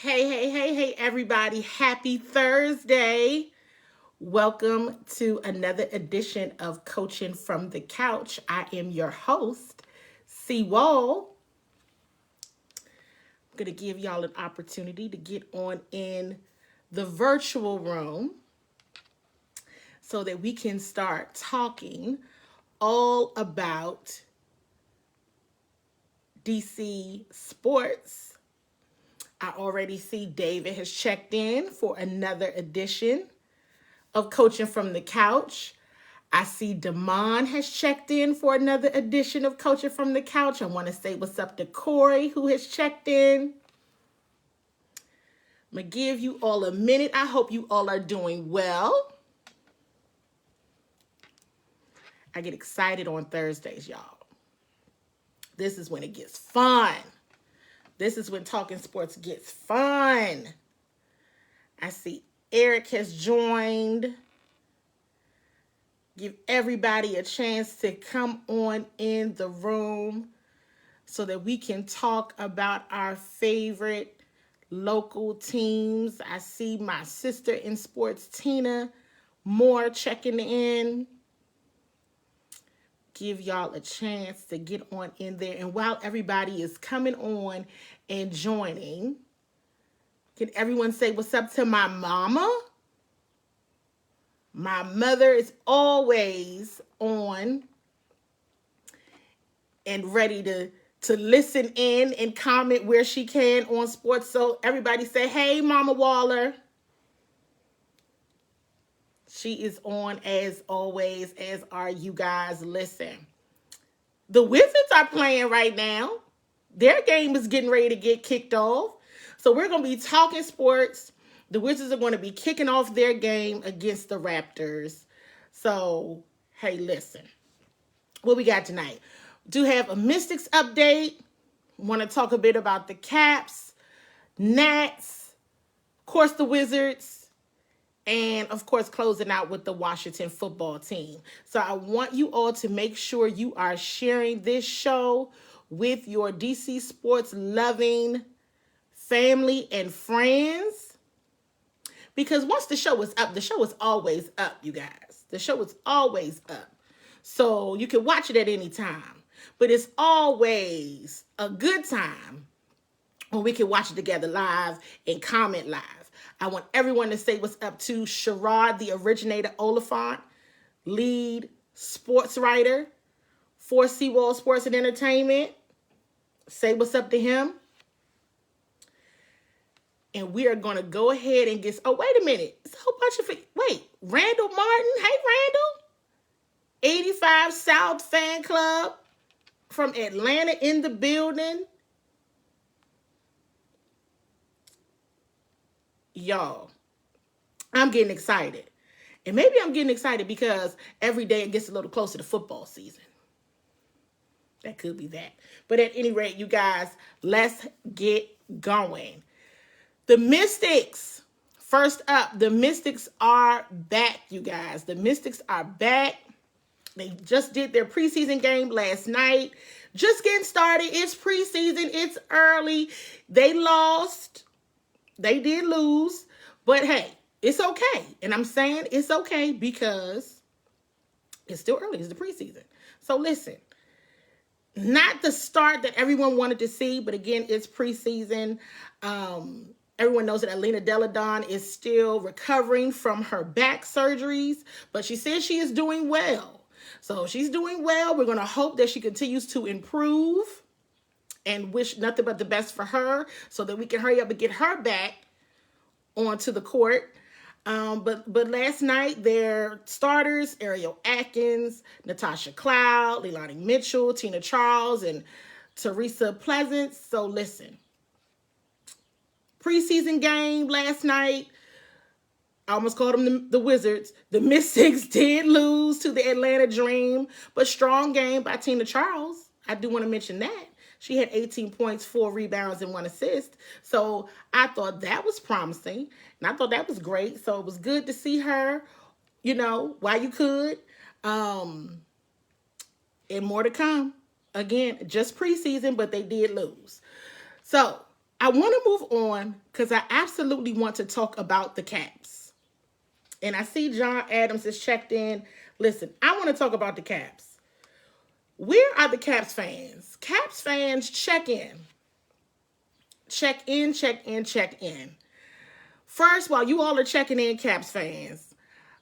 Hey, everybody. Happy Thursday. Welcome to another edition of Coaching from the Couch. I am your host, CWall. I'm going to give y'all an opportunity to get on in the virtual room so that we can start talking all about DC sports. I already see David has checked in for another edition of Coaching from the Couch. I see Damon has checked in for another edition of Coaching from the Couch. I want to say what's up to Corey, who has checked in. I'm going to give you all a minute. I hope you all are doing well. I get excited on Thursdays, y'all. This is when it gets fun. This is when talking sports gets fun. I see Eric has joined. Give everybody a chance to come on in the room so that we can talk about our favorite local teams. I see my sister in sports, Tina Moore, checking in. Give y'all a chance to get on in there. And while everybody is coming on and joining, can everyone say what's up to my mama? My mother is always on and ready to listen in and comment where she can on sports. So everybody say, hey, Mama Waller. She is on as always, as are you guys. Listen, the Wizards are playing right now. Their game is getting ready to get kicked off. So we're going to be talking sports. The Wizards are going to be kicking off their game against the Raptors. So, hey, listen. What we got tonight? Do have a Mystics update. Want to talk a bit about the Caps, Nats, of course the Wizards, and of course closing out with the Washington football team. So I want you all to make sure you are sharing this show with your DC sports loving family and friends. Because once the show is up, the show is always up, you guys. The show is always up. So you can watch it at any time. But it's always a good time when we can watch it together live and comment live. I want everyone to say what's up to Sherrod, the originator Oliphant, lead sports writer for CWall Sports and Entertainment. Say what's up to him. And we are going to go ahead and get... Oh, wait a minute. It's a whole bunch of... Wait, Randall Martin. Hey, Randall. 85 South Fan Club from Atlanta in the building. Y'all, I'm getting excited. And maybe I'm getting excited because every day it gets a little closer to football season. That could be that. But at any rate, you guys, let's get going. The Mystics. First up, the Mystics are back, you guys. The Mystics are back. They just did their preseason game last night. Just getting started. It's preseason. It's early. They lost. They did lose. But hey, it's okay. And I'm saying it's okay because it's still early. It's the preseason. So listen, not the start that everyone wanted to see, but again, it's preseason. Everyone knows that Alina Deladon is still recovering from her back surgeries, but she says she is doing well. So she's doing well. We're going to hope that she continues to improve and wish nothing but the best for her so that we can hurry up and get her back onto the court. But last night, their starters, Ariel Atkins, Natasha Cloud, Leilani Mitchell, Tina Charles, and Teresa Pleasance. So listen, preseason game last night. I almost called them the Wizards. The Mystics did lose to the Atlanta Dream, but strong game by Tina Charles. I do want to mention that. She had 18 points, 4 rebounds, and 1 assist. So I thought that was promising, and I thought that was great. So it was good to see her, while you could. And more to come. Again, just preseason, but they did lose. So I want to move on because I absolutely want to talk about the Caps. And I see John Adams is checked in. Listen, I want to talk about the Caps. Where are the Caps fans? Caps fans, check in. Check in, check in, check in. First, while you all are checking in, Caps fans,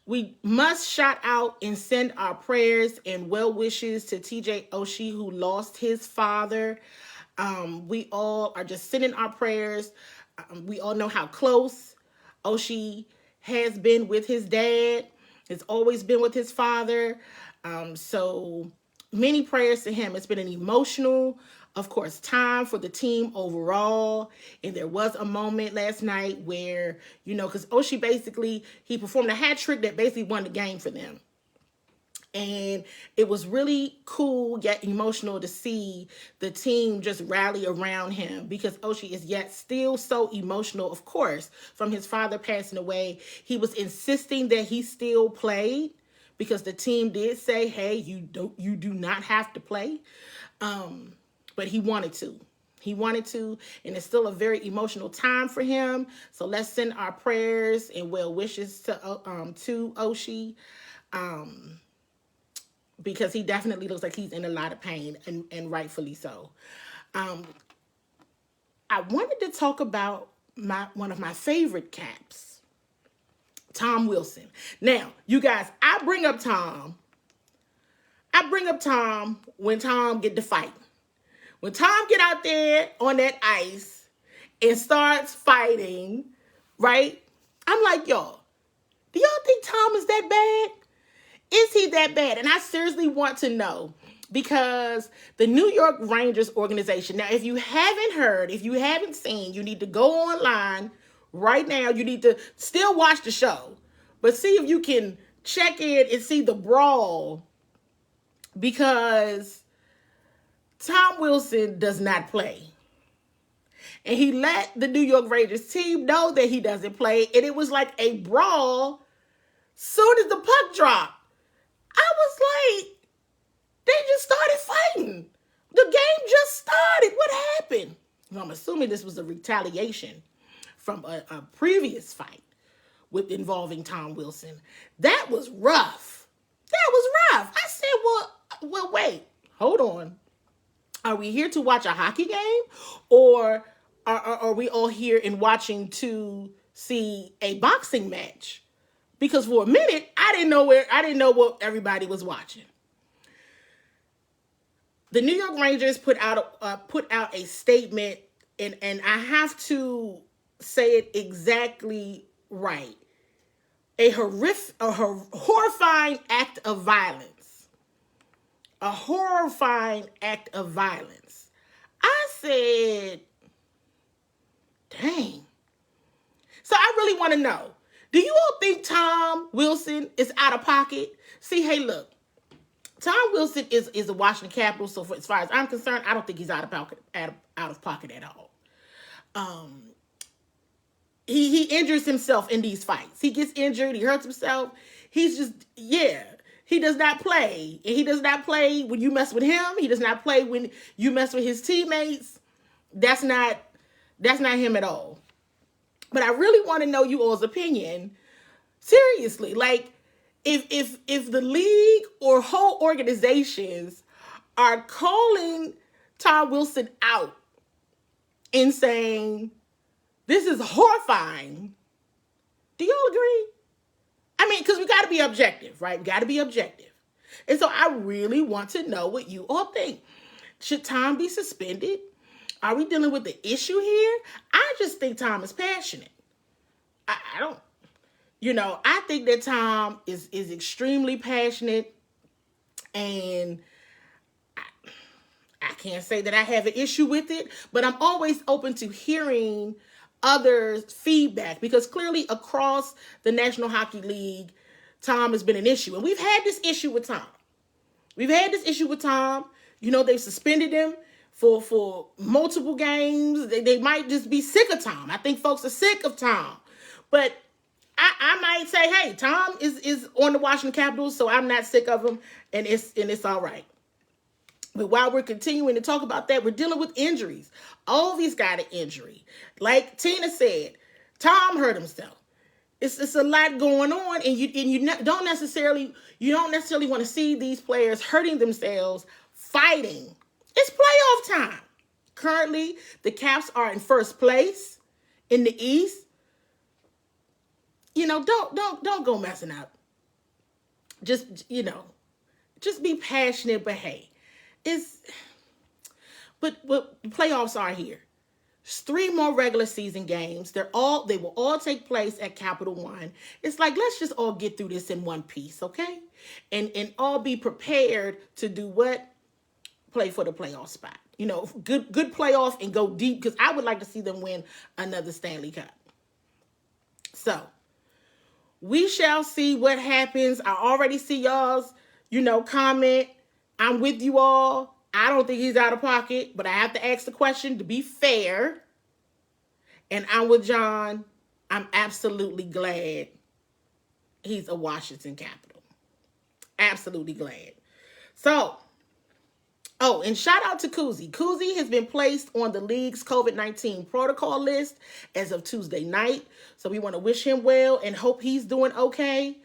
we must shout out and send our prayers and well wishes to TJ Oshie, who lost his father. We all are just sending our prayers. We all know how close Oshie has been with his dad. Has always been with his father. So many prayers to him. It's been an emotional, of course, time for the team overall. And there was a moment last night where, because Oshie basically, he performed a hat trick that basically won the game for them. And it was really cool yet emotional to see the team just rally around him because Oshie is yet still so emotional, of course, from his father passing away. He was insisting that he still played because the team did say, hey, you do not have to play. But he wanted to. He wanted to, and it's still a very emotional time for him. So let's send our prayers and well wishes to Oshie. Because he definitely looks like he's in a lot of pain, and rightfully so. I wanted to talk about one of my favorite Caps, Tom Wilson. Now, you guys, I bring up Tom when Tom get to fighting. When Tom get out there on that ice and starts fighting, right? I'm like, y'all, do y'all think Tom is that bad? Is he that bad? And I seriously want to know because the New York Rangers organization, now, if you haven't heard, if you haven't seen, you need to go online right now. You need to still watch the show, but see if you can check in and see the brawl because Tom Wilson does not play. And he let the New York Rangers team know that he doesn't play. And it was like a brawl soon as the puck dropped. I was like, they just started fighting. The game just started. What happened? Well, I'm assuming this was a retaliation from a previous fight involving Tom Wilson. That was rough. I said, well, wait, hold on. Are we here to watch a hockey game? Or are we all here and watching to see a boxing match? Because for a minute, I didn't know what everybody was watching. The New York Rangers put out a statement, and I have to say it exactly right. A horrifying act of violence. A horrifying act of violence. I said, dang. So I really want to know. Do you all think Tom Wilson is out of pocket? See, hey, look. Tom Wilson is a Washington Capitals, so as far as I'm concerned, I don't think he's out of pocket at all. He injures himself in these fights. He gets injured. He hurts himself. He's just, he does not play. And he does not play when you mess with him. He does not play when you mess with his teammates. That's not him at all. But I really want to know you all's opinion. Seriously, like, if the league or whole organizations are calling Tom Wilson out and saying, this is horrifying, do y'all agree? I mean, because we got to be objective, right? We got to be objective. And so I really want to know what you all think. Should Tom be suspended? Are we dealing with the issue here? I just think Tom is passionate. I don't, I think that Tom is extremely passionate, and I can't say that I have an issue with it, but I'm always open to hearing others' feedback because clearly across the National Hockey League, Tom has been an issue. And we've had this issue with Tom. They've suspended him for multiple games. They might just be sick of Tom. I think folks are sick of Tom. But I might say, hey, Tom is on the Washington Capitals, so I'm not sick of him, and it's all right. But while we're continuing to talk about that, we're dealing with injuries. Ovi's got an injury. Like Tina said, Tom hurt himself. It's a lot going on, and you don't necessarily want to see these players hurting themselves fighting. It's playoff time. Currently, the Caps are in first place in the East. Don't go messing up. Just be passionate, but hey, but playoffs are here. There's 3 more regular season games. They will all take place at Capital One. It's like, let's just all get through this in one piece, okay? And all be prepared to do what? Play for the playoff spot. Good playoff and go deep, because I would like to see them win another Stanley Cup. So, we shall see what happens. I already see y'all's, comment. I'm with you all. I don't think he's out of pocket, but I have to ask the question to be fair. And I'm with John. I'm absolutely glad he's a Washington Capital. Absolutely glad. So, and shout out to Kuzi. Kuzi has been placed on the league's COVID-19 protocol list as of Tuesday night. So we want to wish him well and hope he's doing okay.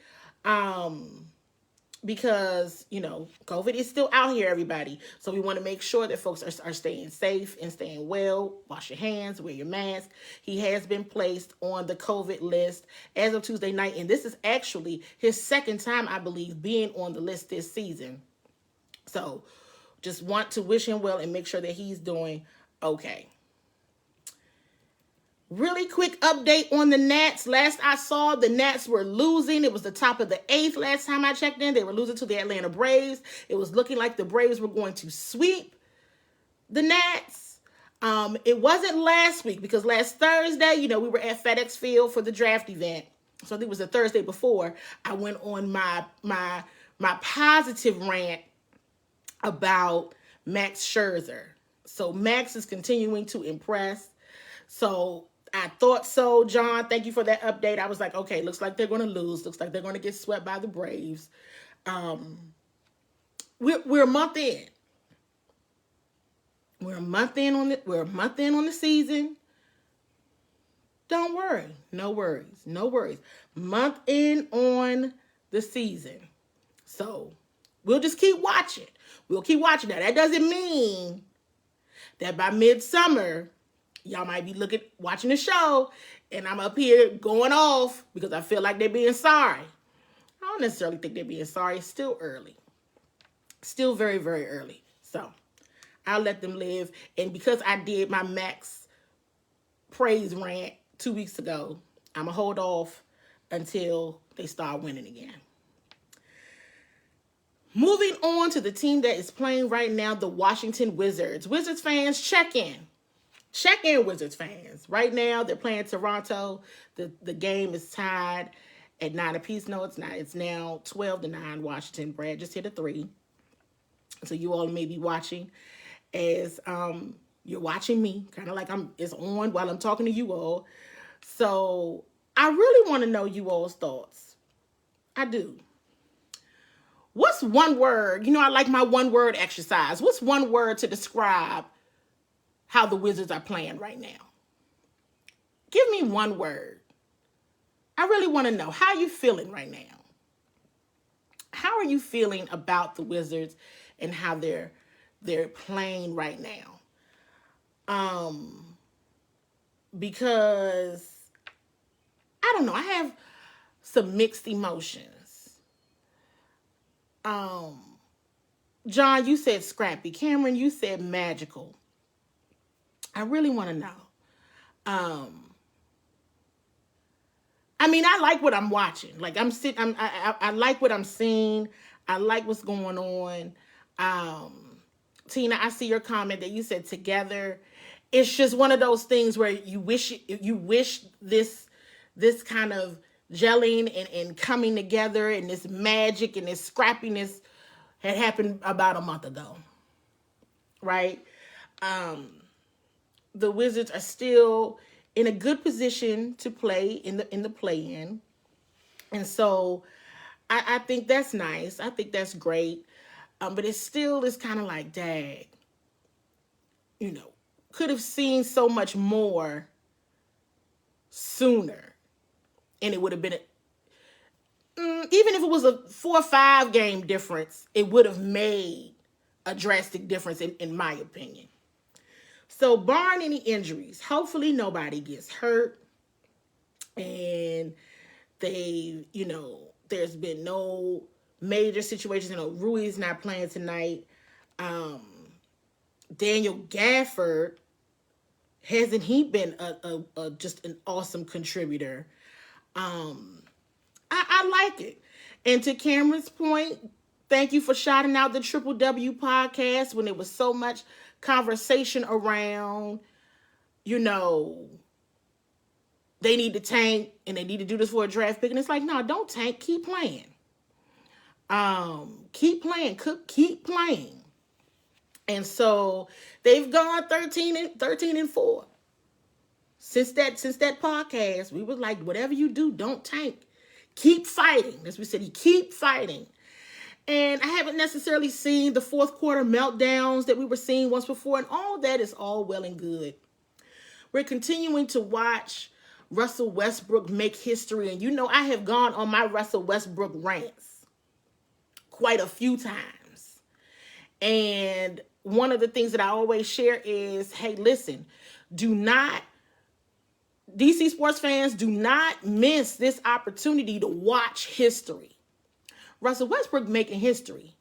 Because, COVID is still out here, everybody. So we want to make sure that folks are staying safe and staying well. Wash your hands, wear your mask. He has been placed on the COVID list as of Tuesday night. And this is actually his second time, I believe, being on the list this season. So just want to wish him well and make sure that he's doing okay. Really quick update on the Nats. Last I saw, the Nats were losing. It was the top of the 8th last time I checked in. They were losing to the Atlanta Braves. It was looking like the Braves were going to sweep the Nats. It wasn't last week, because last Thursday, we were at FedEx Field for the draft event. So I think it was the Thursday before. I went on my positive rant about Max Scherzer. So Max is continuing to impress. So I thought so, John. Thank you for that update. I was like, okay, looks like they're going to lose. Looks like they're going to get swept by the Braves. We're a month in. We're a month in on the season. Don't worry. No worries. Month in on the season. So we'll just keep watching. We'll keep watching. Now, that doesn't mean that by midsummer, y'all might be watching the show, and I'm up here going off because I feel like they're being sorry. I don't necessarily think they're being sorry. It's still early. Still very, very early. So I'll let them live. And because I did my Max praise rant 2 weeks ago, I'm going to hold off until they start winning again. Moving on to the team that is playing right now, the Washington Wizards. Wizards fans, check in. Check in, Wizards fans. Right now, they're playing Toronto. The game is tied at 9 apiece. No, it's not. It's now 12-9 Washington. Brad just hit a 3. So you all may be watching as you're watching me. Kind of like it's on while I'm talking to you all. So I really want to know you all's thoughts. I do. What's one word? I like my one word exercise. What's one word to describe how the Wizards are playing right now? Give me one word. I really want to know, how you feeling right now? How are you feeling about the Wizards and how they're playing right now? Because I don't know, I have some mixed emotions. John, you said scrappy. Cameron, you said magical. I really want to know. I like what I'm watching. Like I like what I'm seeing. I like what's going on. Tina, I see your comment that you said together. It's just one of those things where you wish this kind of gelling and coming together and this magic and this scrappiness had happened about a month ago. Right? The Wizards are still in a good position to play in the play-in. And so I think that's nice. I think that's great. But it still is kind of like, dang, could have seen so much more sooner. And it would have been, even if it was a 4 or 5 game difference, it would have made a drastic difference in my opinion. So barring any injuries, hopefully nobody gets hurt. And there's been no major situations. Rui's not playing tonight. Daniel Gafford, hasn't he been a just an awesome contributor? I like it. And to Cameron's point, thank you for shouting out the Triple W podcast when there was so much conversation around, they need to tank and they need to do this for a draft pick. And it's like, no, don't tank. Keep playing. Keep playing. And so they've gone 13-4. Since that podcast, we were like, whatever you do, don't tank. Keep fighting. As we said, keep fighting. And I haven't necessarily seen the fourth quarter meltdowns that we were seeing once before. And all that is all well and good. We're continuing to watch Russell Westbrook make history. And I have gone on my Russell Westbrook rants quite a few times. And one of the things that I always share is, hey, listen, DC sports fans, do not miss this opportunity to watch history. Russell Westbrook making history.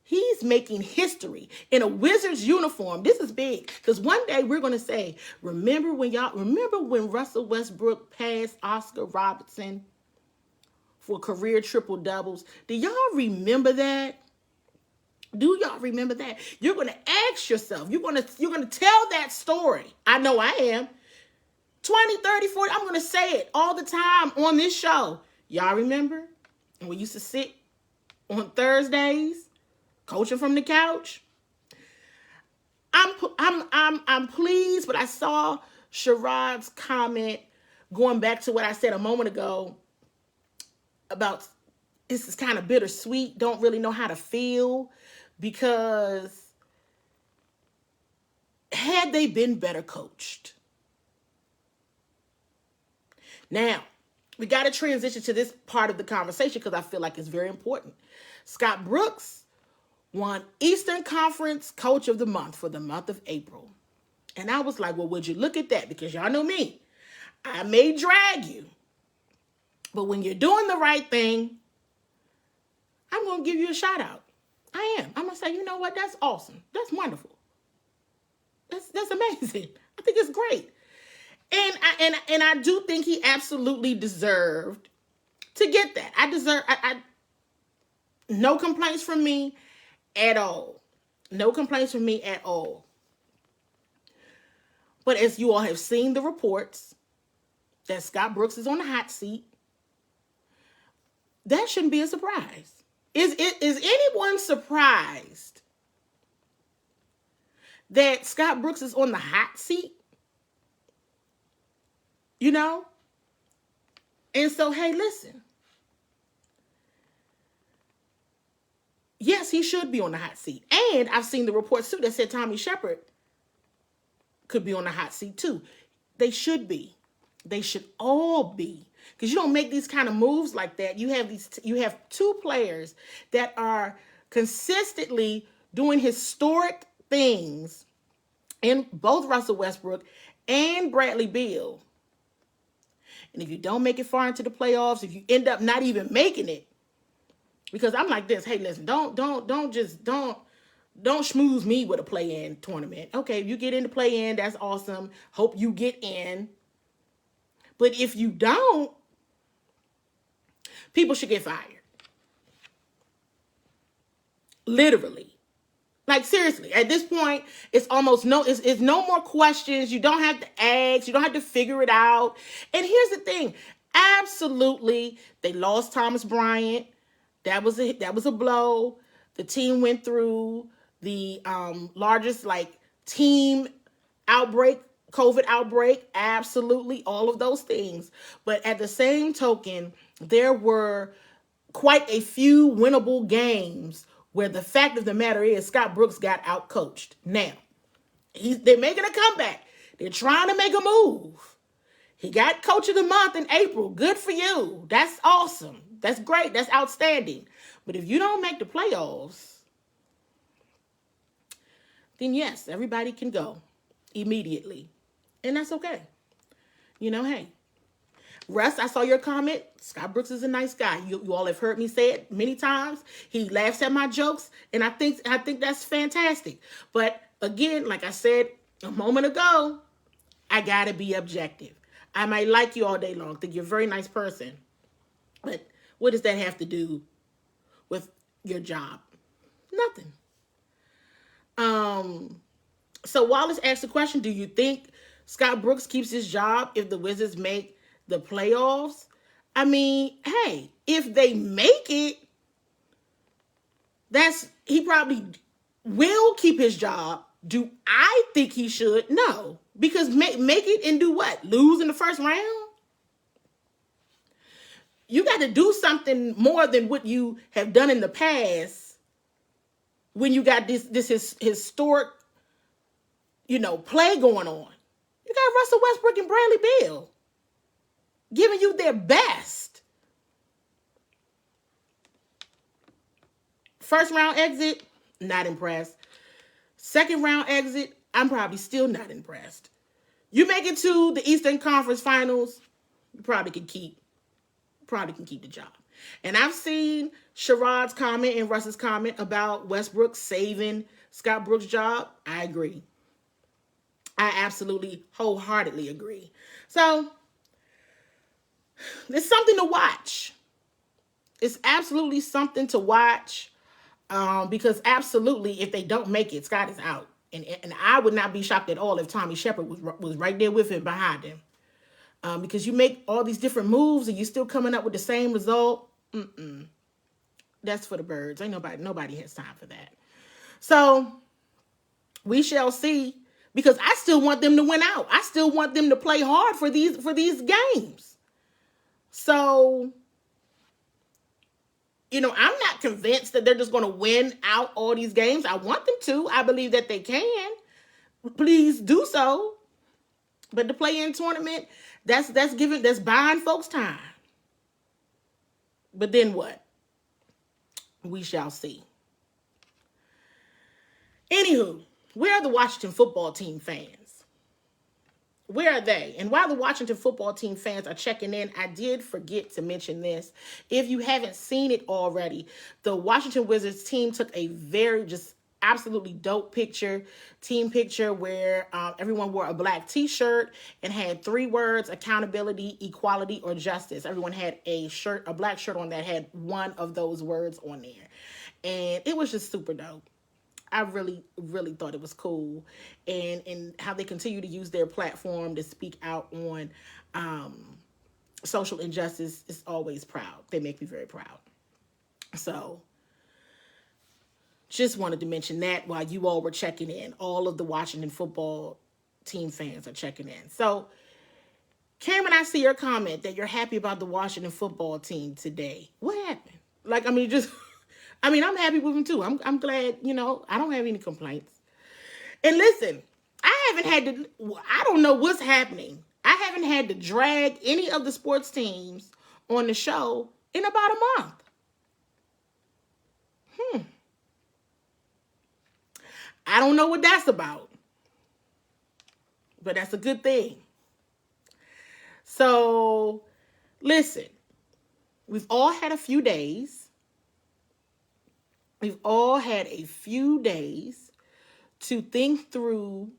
He's making history in a Wizards uniform. This is big because one day we're going to say, remember when Russell Westbrook passed Oscar Robertson for career triple doubles? Do y'all remember that? Do y'all remember that? You're going to ask yourself, you're going to tell that story. I know I am. 20, 30, 40, I'm going to say it all the time on this show. Y'all remember? And we used to sit on Thursdays coaching from the couch. I'm pleased, but I saw Sherrod's comment going back to what I said a moment ago about this is kind of bittersweet. Don't really know how to feel because had they been better coached? Now, we got to transition to this part of the conversation because I feel like it's very important. Scott Brooks won Eastern Conference Coach of the Month for the month of April. And I was like, well, would you look at that? Because y'all know me. I may drag you. But when you're doing the right thing, I'm going to give you a shout out. I am. I'm going to say, you know what? That's awesome. That's wonderful. That's amazing. I think it's great. And I do think he absolutely deserved to get that. I no complaints from me at all. No complaints from me at all. But as you all have seen the reports that Scott Brooks is on the hot seat, that shouldn't be a surprise. Is anyone surprised that Scott Brooks is on the hot seat? And so, hey, listen. Yes, he should be on the hot seat. And I've seen the reports, too, that said Tommy Shepard could be on the hot seat, too. They should be. They should all be. Because you don't make these kind of moves like that. You have two players that are consistently doing historic things in both Russell Westbrook and Bradley Beal. And if you don't make it far into the playoffs, if you end up not even making it, because I'm like this, hey, listen, don't schmooze me with a play-in tournament. Okay, if you get into play-in, that's awesome. Hope you get in. But if you don't, people should get fired. Literally. Like, seriously, at this point, it's almost it's no more questions. You don't have to ask. You don't have to figure it out. And here's the thing. Absolutely, they lost Thomas Bryant. That was a blow. The team went through the largest team outbreak, COVID outbreak. Absolutely, all of those things. But at the same token, there were quite a few winnable games where the fact of the matter is Scott Brooks got out-coached. Now, they're making a comeback. They're trying to make a move. He got Coach of the Month in April. Good for you. That's awesome. That's great. That's outstanding. But if you don't make the playoffs, then yes, everybody can go immediately. And that's okay. Hey. Russ, I saw your comment. Scott Brooks is a nice guy. You all have heard me say it many times. He laughs at my jokes, and I think that's fantastic. But again, like I said a moment ago, I gotta be objective. I might like you all day long, think you're a very nice person, but what does that have to do with your job? Nothing. So Wallace asked the question, do you think Scott Brooks keeps his job if the Wizards make the playoffs? I mean, hey, if they make it, he probably will keep his job. Do I think he should? No. Because make it and do what? Lose in the first round? You got to do something more than what you have done in the past when you got this historic, play going on. You got Russell Westbrook and Bradley Beal giving you their best. First round exit, not impressed. Second round exit, I'm probably still not impressed. You make it to the Eastern Conference Finals, you probably can keep the job. And I've seen Sherrod's comment and Russ's comment about Westbrook saving Scott Brooks' job. I agree. I absolutely wholeheartedly agree. So it's something to watch. It's absolutely something to watch. Because absolutely, if they don't make it, Scott is out. And I would not be shocked at all if Tommy Shepard was right there with him, behind him. Because you make all these different moves and you're still coming up with the same result. That's for the birds. Ain't nobody has time for that. So we shall see. Because I still want them to win out. I still want them to play hard for these games. So, I'm not convinced that they're just going to win out all these games. I want them to. I believe that they can. Please do so. But the play-in tournament, that's buying folks time. But then what? We shall see. Anywho, where are the Washington football team fans? Where are they? And while the Washington football team fans are checking in, I did forget to mention this. If you haven't seen it already, the Washington Wizards team took a very just absolutely dope team picture where everyone wore a black t-shirt and had 3 words: accountability, equality, or justice. Everyone had a black shirt on that had one of those words on there. And it was just super dope. I really, really thought it was cool. And how they continue to use their platform to speak out on social injustice is always proud. They make me very proud. So just wanted to mention that while you all were checking in. All of the Washington football team fans are checking in. So Cameron, I see your comment that you're happy about the Washington football team today. What happened? I'm happy with them too. I'm glad, I don't have any complaints. And listen, I don't know what's happening. I haven't had to drag any of the sports teams on the show in about a month. I don't know what that's about. But that's a good thing. So, listen, we've all had a few days. We've all had a few days to think through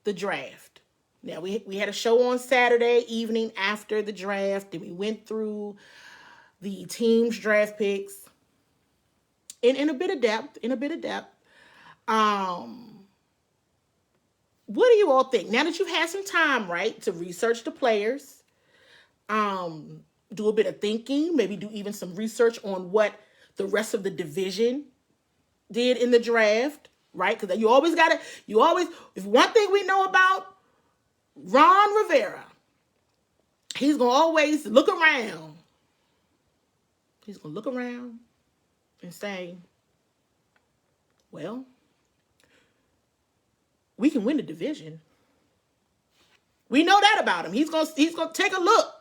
the draft. Now, we had a show on Saturday evening after the draft, and we went through the team's draft picks in a bit of depth. What do you all think? Now that you've had some time, right, to research the players, do a bit of thinking, maybe do even some research on what the rest of the division did in the draft, right? Because if one thing we know about Ron Rivera, he's going to always look around. He's going to look around and say, Well, we can win the division. We know that about him. He's gonna take a look.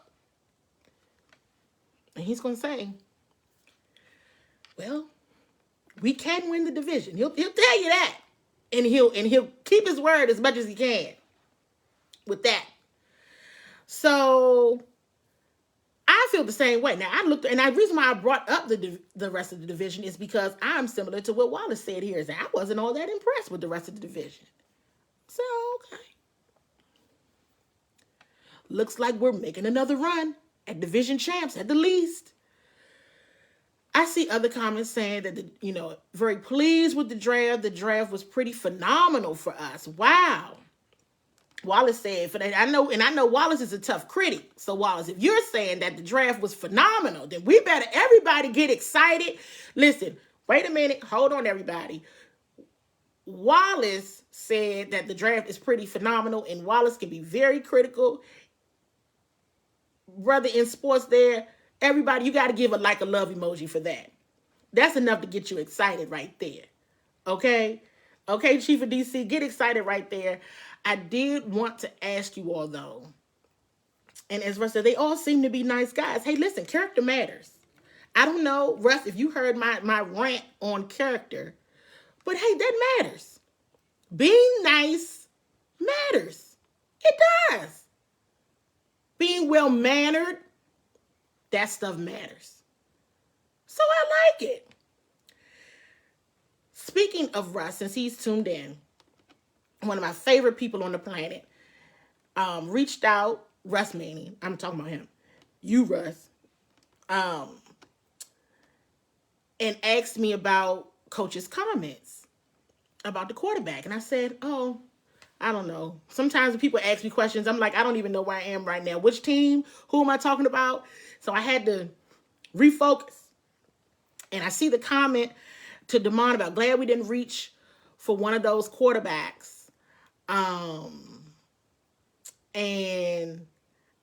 And he's gonna say, well, we can win the division. He'll tell you that. And he'll keep his word as much as he can with that. So I feel the same way. Now I looked, and the reason why I brought up the rest of the division is because I'm similar to what Wallace said here, is that I wasn't all that impressed with the rest of the division. So okay. Looks like we're making another run at division champs at the least. I see other comments saying that, very pleased with the draft. The draft was pretty phenomenal for us. Wow. Wallace said, I know Wallace is a tough critic. So Wallace, if you're saying that the draft was phenomenal, then we better everybody get excited. Listen, wait a minute. Hold on, everybody. Wallace said that the draft is pretty phenomenal, and Wallace can be very critical. Brother, in sports there, everybody, you got to give a love emoji for that. That's enough to get you excited right there. Okay? Okay, Chief of DC, get excited right there. I did want to ask you all, though, and as Russ said, they all seem to be nice guys. Hey, listen, character matters. I don't know, Russ, if you heard my rant on character, but hey, that matters. Being nice matters. It does. Being well-mannered, that stuff matters. So I like it. Speaking of Russ, since he's tuned in, one of my favorite people on the planet, reached out, Russ Manning, I'm talking about him, you Russ, and asked me about Coach's comments about the quarterback. And I said, oh, I don't know. Sometimes when people ask me questions, I'm like, I don't even know where I am right now. Which team? Who am I talking about? So I had to refocus. And I see the comment to Damon about glad we didn't reach for one of those quarterbacks. And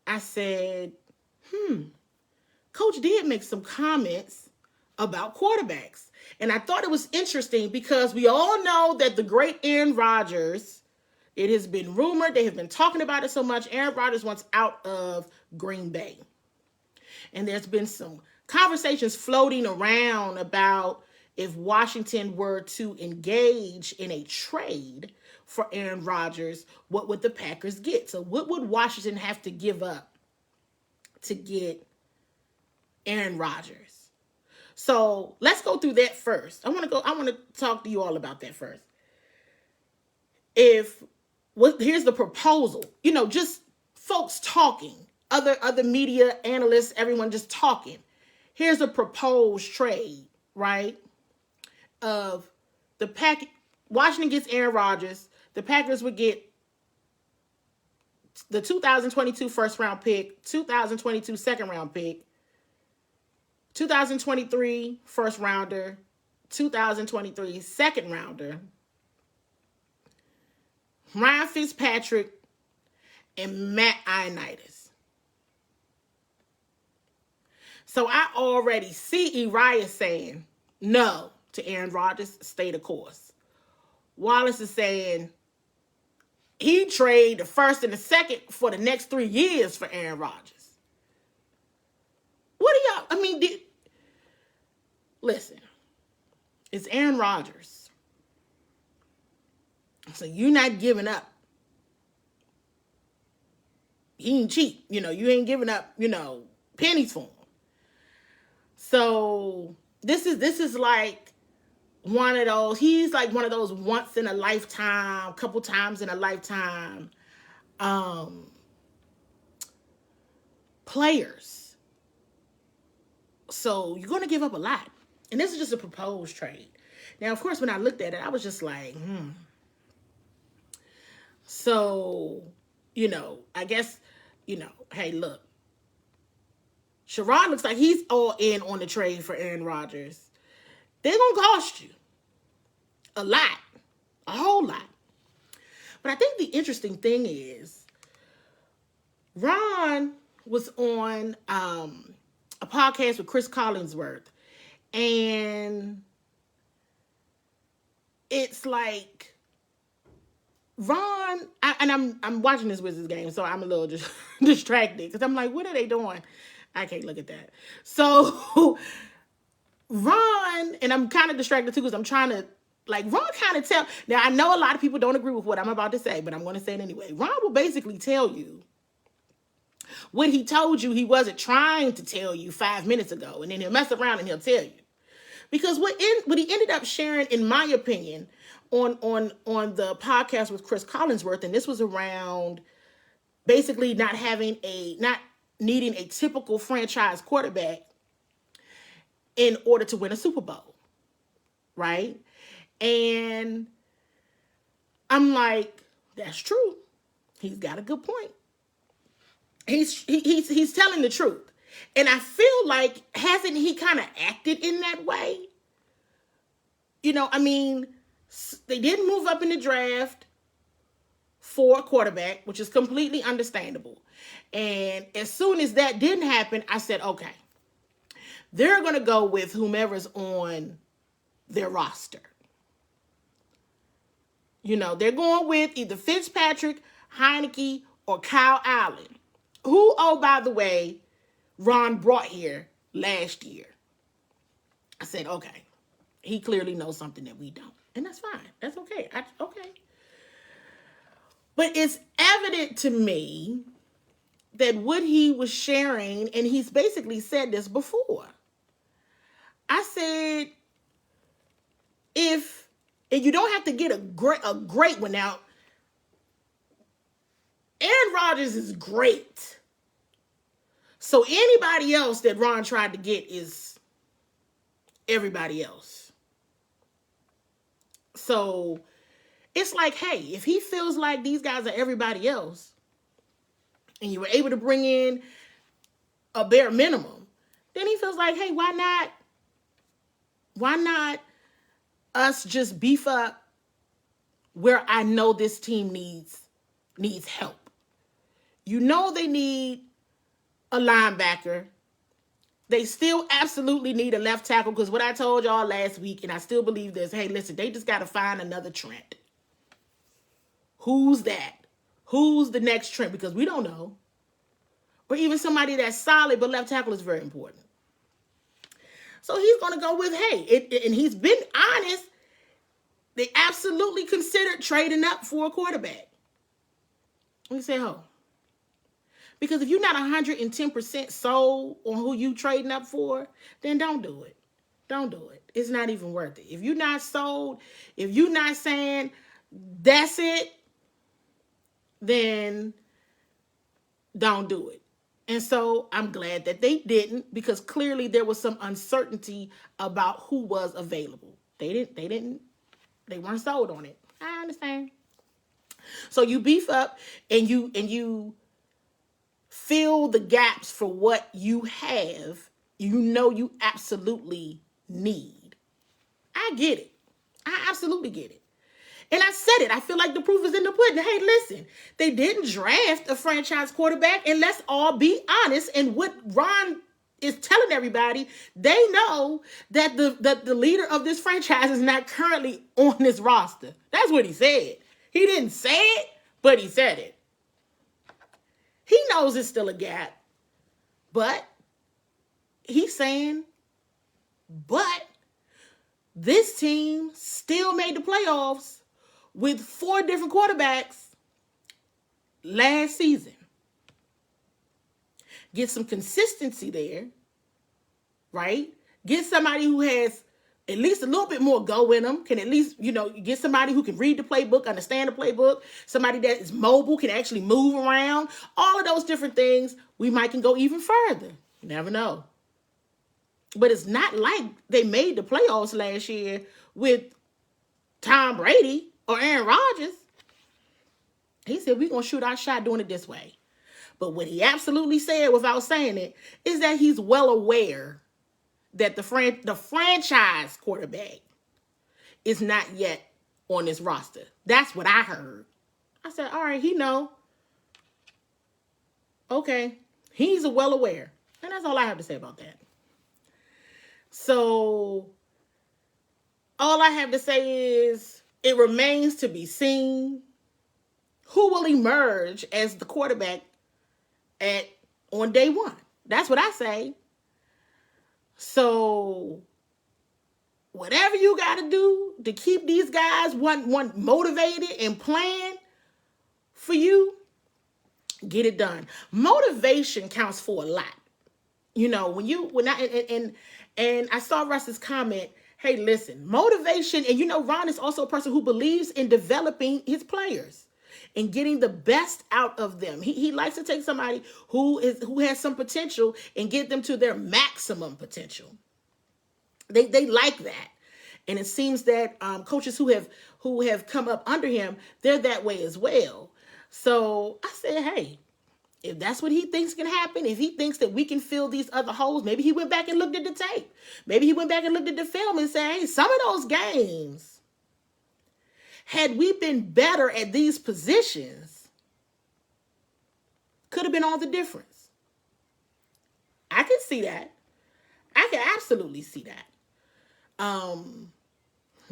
I said, Coach did make some comments about quarterbacks. And I thought it was interesting because we all know that the great Aaron Rodgers, it has been rumored, they have been talking about it so much, Aaron Rodgers wants out of Green Bay. And there's been some conversations floating around about if Washington were to engage in a trade for Aaron Rodgers, what would the Packers get? So what would Washington have to give up to get Aaron Rodgers? So let's go through that first. I want to talk to you all about that first. Here's the proposal, just folks talking, other media analysts, everyone just talking. Here's a proposed trade, right? Of Washington gets Aaron Rodgers. The Packers would get the 2022 first round pick, 2022 second round pick, 2023 first rounder, 2023 second rounder, Ryan Fitzpatrick, and Matt Ioannidis. So I already see Uriah saying no to Aaron Rodgers, stay the course. Wallace is saying he'd trade the first and the second for the next 3 years for Aaron Rodgers. What do y'all, listen, it's Aaron Rodgers. So you're not giving up. He ain't cheap. You ain't giving up, pennies for him. So this is like one of those, he's like one of those once in a lifetime, couple times in a lifetime players. So you're going to give up a lot. And this is just a proposed trade. Now, of course, when I looked at it, I was just like, So, I guess, hey, look. Sherrod looks like he's all in on the trade for Aaron Rodgers. They're going to cost you a lot, a whole lot. But I think the interesting thing is Ron was on a podcast with Chris Collinsworth, and it's like Ron, I'm watching this Wizards game, so I'm a little just distracted because I'm like, what are they doing? I can't look at that. So Ron, and I'm kind of distracted too because I'm trying to, like, Ron kind of tell. Now, I know a lot of people don't agree with what I'm about to say, but I'm going to say it anyway. Ron will basically tell you what he told you he wasn't trying to tell you 5 minutes ago, and then he'll mess around and he'll tell you. Because what he ended up sharing, in my opinion, on the podcast with Chris Collinsworth, and this was around basically not needing a typical franchise quarterback in order to win a Super Bowl, right? And I'm like, that's true. He's got a good point. He's telling the truth. And I feel like, hasn't he kind of acted in that way? You know, I mean, they didn't move up in the draft for a quarterback, which is completely understandable. And as soon as that didn't happen, I said, okay, they're going to go with whomever's on their roster. You know, they're going with either Fitzpatrick, Heineke, or Kyle Allen, who, oh, by the way, Ron brought here last year. I said, okay, he clearly knows something that we don't. And that's fine. That's okay. Okay. But it's evident to me that what he was sharing, and he's basically said this before. I said, and you don't have to get a great one out. Aaron Rodgers is great. So anybody else that Ron tried to get is everybody else. So it's like, hey, if he feels like these guys are everybody else, and you were able to bring in a bare minimum, then he feels like, hey, why not us just beef up where I know this team needs help. You know they need a linebacker. They still absolutely need a left tackle, because what I told y'all last week, and I still believe this, hey, listen, they just got to find another Trent. Who's that? Who's the next Trent? Because we don't know. Or even somebody that's solid, but left tackle is very important. So he's going to go with, hey, and he's been honest, they absolutely considered trading up for a quarterback. We say, oh. Because if you're not 110% sold on who you trading up for, then don't do it. Don't do it. It's not even worth it. If you're not sold, if you're not saying that's it, then don't do it. And so I'm glad that they didn't, because clearly there was some uncertainty about who was available. They weren't sold on it. I understand. So you beef up and you fill the gaps for what you have, you know you absolutely need. I get it. I absolutely get it. And I said it. I feel like the proof is in the pudding. Hey, listen, they didn't draft a franchise quarterback, and let's all be honest. And what Ron is telling everybody, they know that the leader of this franchise is not currently on this roster. That's what he said. He didn't say it, but he said it. He knows it's still a gap, but he's saying, but this team still made the playoffs with 4 different quarterbacks last season. Get some consistency there, right? Get somebody who has at least a little bit more go in them, can at least, get somebody who can read the playbook, understand the playbook, somebody that is mobile, can actually move around, all of those different things. We might can go even further. You never know. But it's not like they made the playoffs last year with Tom Brady or Aaron Rodgers. He said, we're going to shoot our shot doing it this way. But what he absolutely said without saying it is that he's well aware that the franchise quarterback is not yet on this roster. That's what I heard. I said, all right, he know. Okay. He's well aware. And that's all I have to say about that. So all I have to say is It remains to be seen who will emerge as the quarterback on day one. That's what I say. So whatever you got to do to keep these guys one motivated and plan for you, get it done. Motivation counts for a lot. You know, and I saw Russ's comment, hey, listen, motivation, and you know, Ron is also a person who believes in developing his players and getting the best out of them. He likes to take somebody who has some potential and get them to their maximum potential. They like that. And it seems that coaches who have come up under him, they're that way as well. So I said, hey, if that's what he thinks can happen, if he thinks that we can fill these other holes, maybe he went back and looked at the tape. Maybe he went back and looked at the film and said, hey, some of those games, had we been better at these positions, could have been all the difference. I can see that. I can absolutely see that.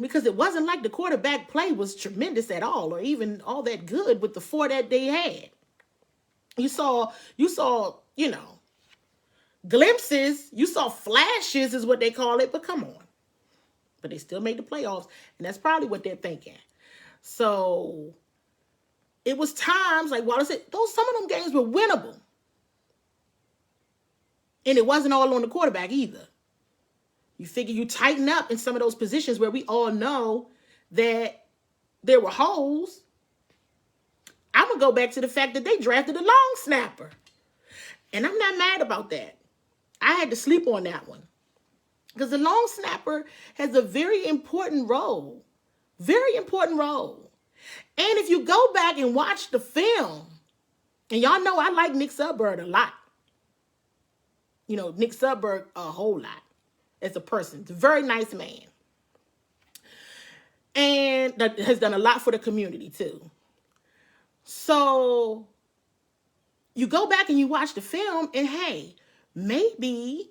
Because it wasn't like the quarterback play was tremendous at all, or even all that good with the four that they had. You saw, you know, glimpses, you saw flashes is what they call it, but come on. But they still made the playoffs, and that's probably what they're thinking. So it was times, like Wallace said, some of them games were winnable. And it wasn't all on the quarterback either. You figure you tighten up in some of those positions where we all know that there were holes. I'm going to go back to the fact that they drafted a long snapper. And I'm not mad about that. I had to sleep on that one. Because the long snapper has a very important role. Very important role. And if you go back and watch the film, and y'all know I like Nick Sudberg a lot. You know, Nick Sudberg a whole lot as a person. He's a very nice man. And that has done a lot for the community too. So you go back and you watch the film, and hey, maybe,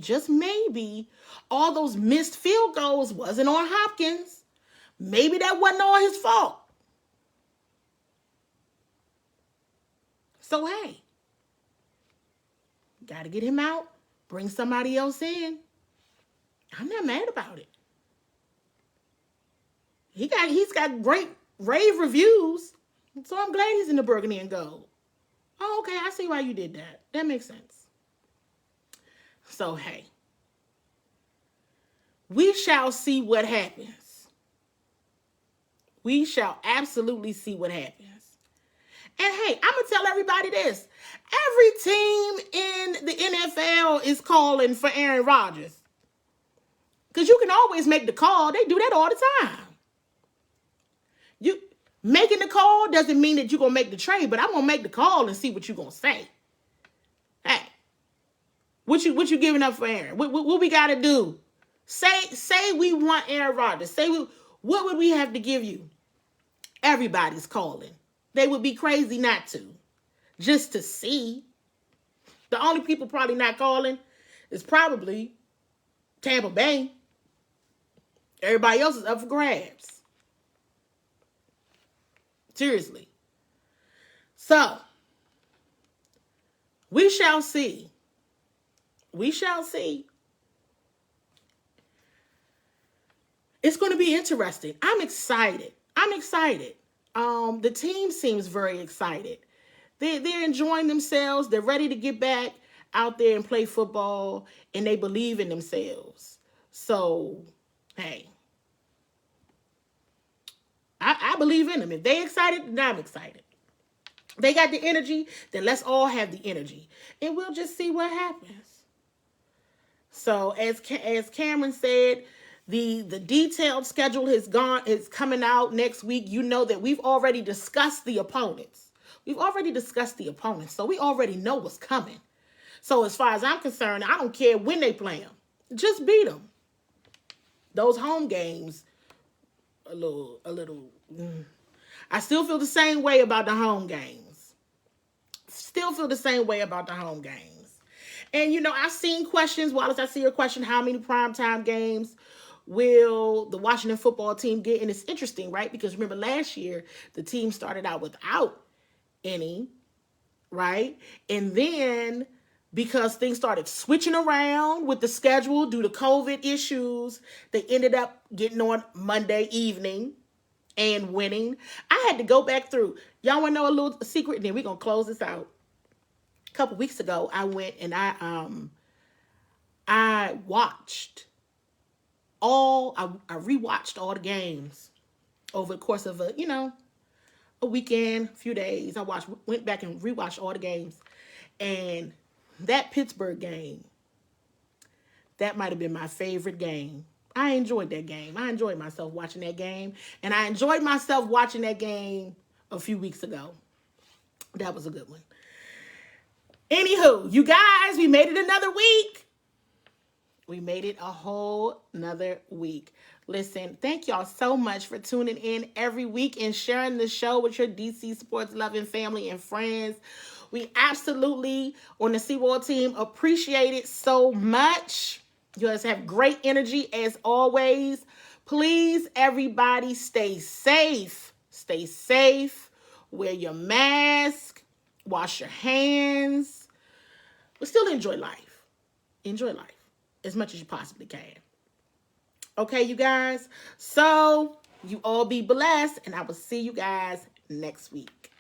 just maybe, all those missed field goals wasn't on Hopkins. Maybe that wasn't all his fault. So hey, got to get him out, bring somebody else in. I'm not mad about it. He's got great rave reviews, so I'm glad he's in the burgundy and gold. Oh, okay, I see why you did that. That makes sense. So, hey, we shall see what happens. We shall absolutely see what happens. And hey, I'm going to tell everybody this. Every team in the NFL is calling for Aaron Rodgers. Because you can always make the call. They do that all the time. You making the call doesn't mean that you're going to make the trade, but I'm going to make the call and see what you're going to say. Hey, what you giving up for Aaron? What we got to do? Say we want Aaron Rodgers. What would we have to give you? Everybody's calling. They would be crazy not to. Just to see. The only people probably not calling is probably Tampa Bay. Everybody else is up for grabs. Seriously. So, we shall see. We shall see. It's going to be interesting. I'm excited. The team seems very excited. They're enjoying themselves. They're ready to get back out there and play football, and they believe in themselves. So, hey, I believe in them. If they're excited, then I'm excited. They got the energy, then let's all have the energy. And we'll just see what happens. So, as Cameron said, the detailed schedule is coming out next week. You know that we've already discussed the opponents. So we already know what's coming. So as far as I'm concerned, I don't care when they play them. Just beat them. Those home games, a little. I still feel the same way about the home games. And, you know, I've seen questions. Wallace, I see your question, how many primetime games will the Washington football team get? And it's interesting, right? Because remember last year, the team started out without any, right? And then because things started switching around with the schedule due to COVID issues, they ended up getting on Monday evening and winning. I had to go back through. Y'all want to know a little secret? And then we're going to close this out. A couple weeks ago, I went and I watched I rewatched all the games over the course of a weekend, a few days. Went back and rewatched all the games. And that Pittsburgh game, that might have been my favorite game. I enjoyed that game. I enjoyed myself watching that game. And I enjoyed myself watching that game a few weeks ago. That was a good one. Anywho, you guys, we made it another week. We made it a whole nother week. Listen, thank y'all so much for tuning in every week and sharing the show with your DC sports loving family and friends. We absolutely, on the CWall team, appreciate it so much. You guys have great energy as always. Please, everybody, stay safe. Stay safe. Wear your mask. Wash your hands. But still enjoy life. Enjoy life as much as you possibly can. Okay, you guys? So, you all be blessed, and I will see you guys next week.